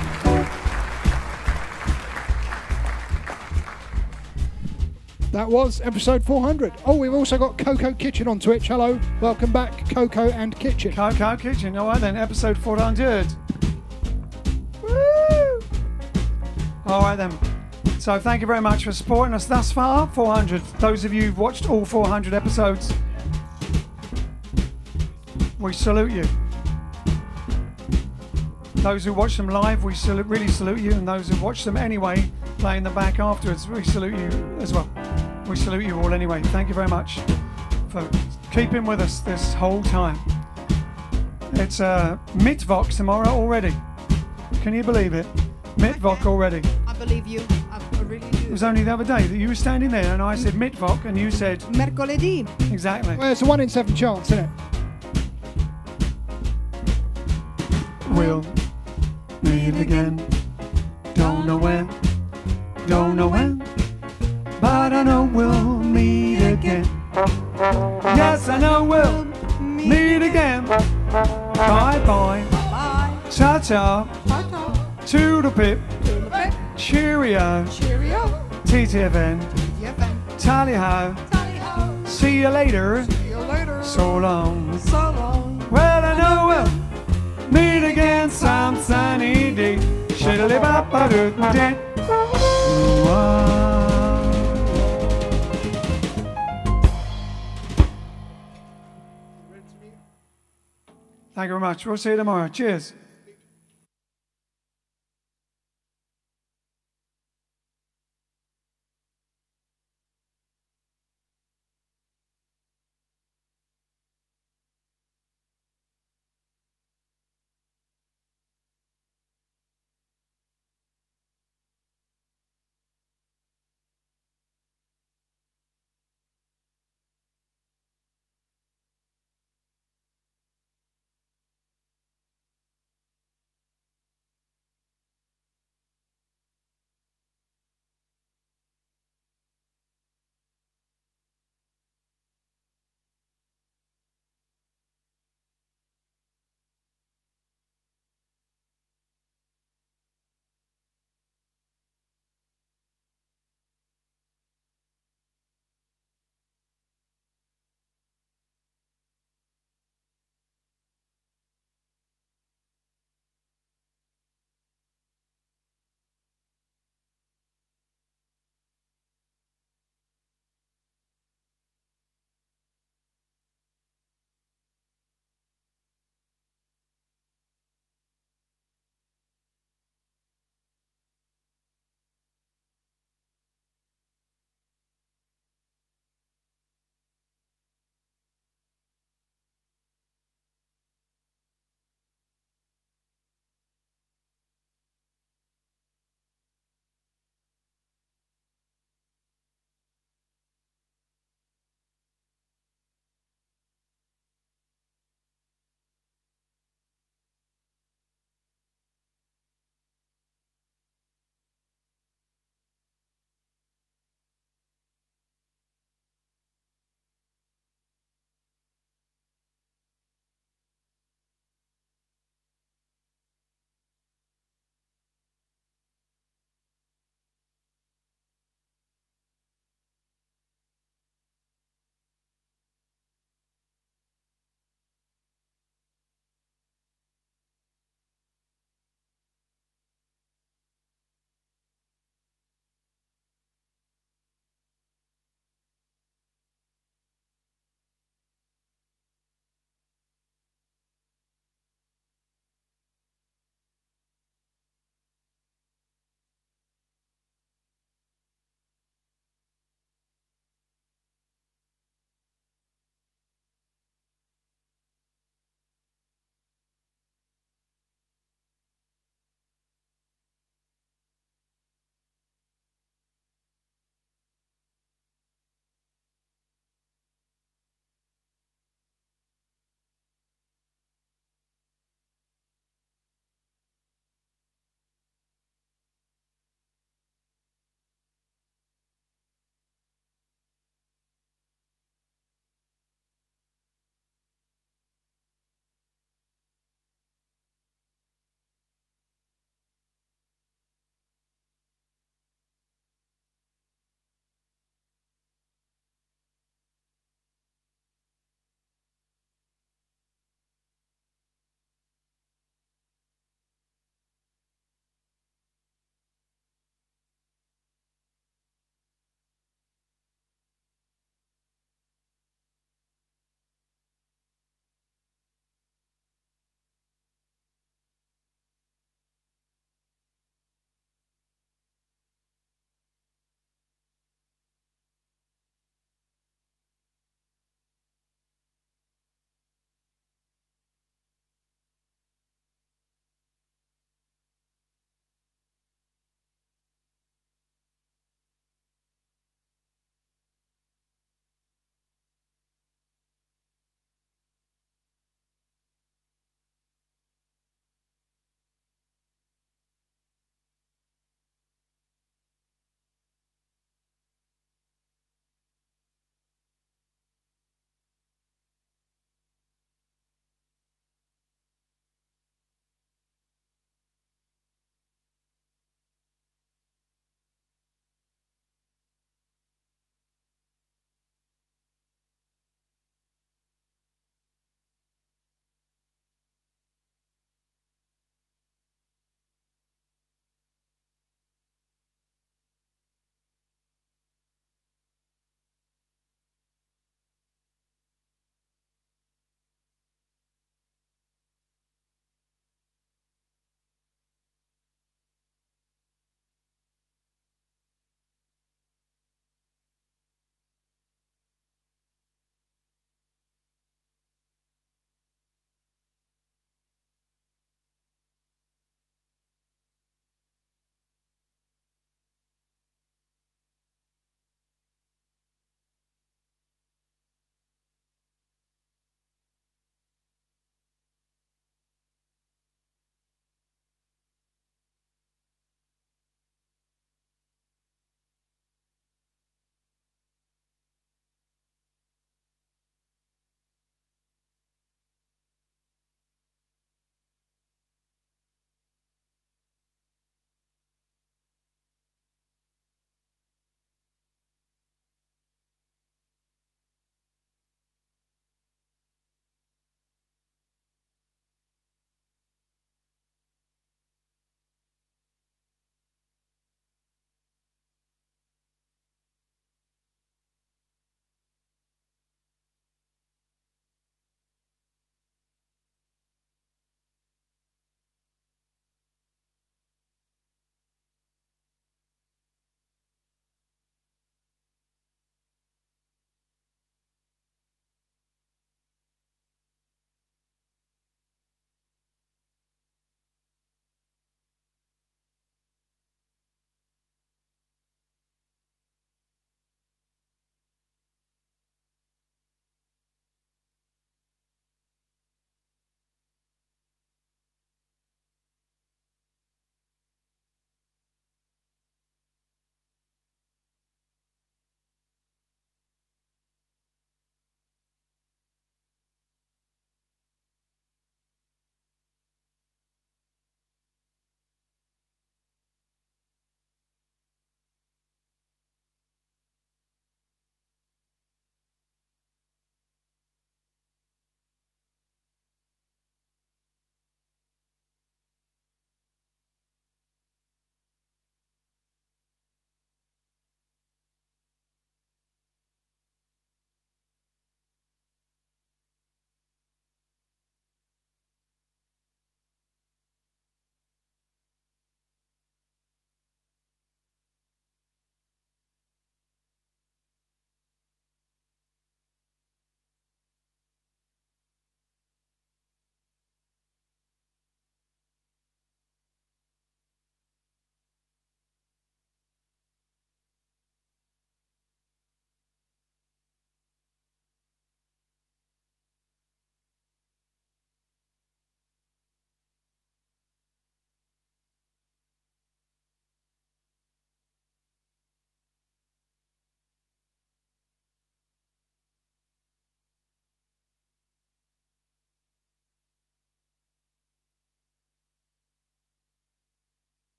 That was episode 400. Oh, we've also got Coco Kitchen on Twitch. Hello, welcome back, Coco and Kitchen. Coco Kitchen. All right then, episode 400. Woo! All right then. So thank you very much for supporting us thus far. 400. Those of you who've watched all 400 episodes, we salute you. Those who watch them live, we really salute you. And those who watch them anyway, playing them back afterwards, we salute you as well. We salute you all anyway. Thank you very much for keeping with us this whole time. It's Mittwoch tomorrow already. Can you believe it? Mittwoch already. I believe you. I really do. It was only the other day that you were standing there and I said Mittwoch and you said... Mercoledì. Exactly. Well, it's a 1 in 7 chance, isn't it? We'll meet again. Don't know when. Don't know when. But I know we'll meet again. Yes, I know we'll meet again. Bye bye. Bye. Ta ta. Ta-ta. Toodle pip. Toodle-pip. Cheerio. Cheerio. TTFN. TTFN. Tally ho. Tally-ho. See you later. See you later. So long. So long. Well, I know we'll meet again some sunny day. Shiddly bop ba doo doo. Thank you very much. We'll see you tomorrow. Cheers.